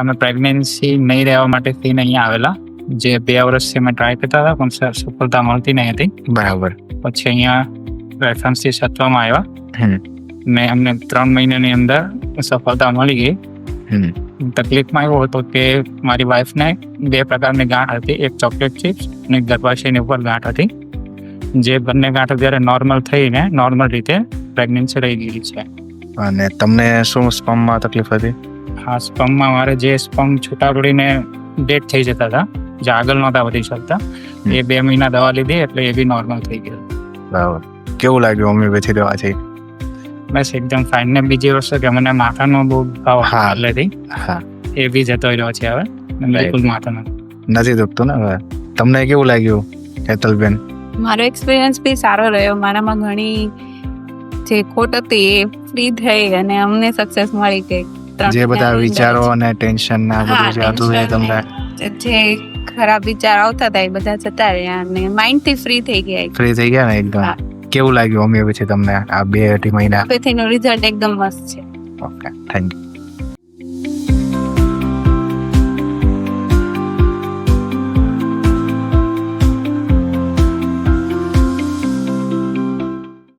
અમે પ્રેગ્નન્સી નહીં રહેવા માટે થઈને અહીંયા આવેલા, જે 2 વર્ષથી અમે ટ્રાય કરતા હતા પણ સફળતા મળતી નહીં હતી. બરાબર. પછી અહીંયા રેફરન્સથી સત્વામાં આવ્યા હમ. ને અમને 3 મહિનાની અંદર સફળતા મળી ગઈ. હમ. તકલીફમાં એવું હતું કે મારી વાઈફને 2 પ્રકારની ગાંઠ હતી, એક ચોકલેટ ચિપ્સ અને ગર્ભાશયની ઉપર ગાંઠ હતી. જે બંને ગાંઠ અત્યારે નોર્મલ થઈને નોર્મલ રીતે પ્રેગ્નન્સી રહી ગયેલી છે. અને તમને શું સ્પર્મમાં તકલીફ હતી? હા, સ્પર્મમાં મારે જે સ્પર્મ છૂટા પડીને ડેડ થઈ જતા હતા, જે આગળ નહોતા વધી શકતા, એ 2 મહિના દવા લીધી એટલે એ બી નોર્મલ થઈ ગયું. બરાબર. કેવું લાગ્યું હોમિયોપેથી દવાથી? બસ એકદમ ફાઇન. ને બીજી વસ્તુ કે મને માથાનો બહુ ભાવ હા. પહેલેથી, હા. એ બી જતો રહ્યો છે હવે. બિલકુલ માથાનો નથી દુખતું ને હવે? તમને કેવું લાગ્યું હેતલબેન? મારો એક્સપિરિયન્સ બી સારો રહ્યો. મારામાં ઘણી જે ખોટ હતી એ ફ્રી થઈ અને અમને સક્સેસ મળી ગઈ. જે બધા વિચારો અને ટેન્શન ના બધું જે હતું એ તમને જે ખરાબ વિચાર આવતા હતા એ બધા જતા રહ્યા અને માઇન્ડ થી ફ્રી થઈ ગયા. ફ્રી થઈ ગયા ને એકદમ? હા. કેવું લાગ્યું હોમિયોપેથી તમને આ 2-2.5 મહિના? હોમિયોપેથીનું રિઝલ્ટ એકદમ મસ્ત છે. Okay, thank you.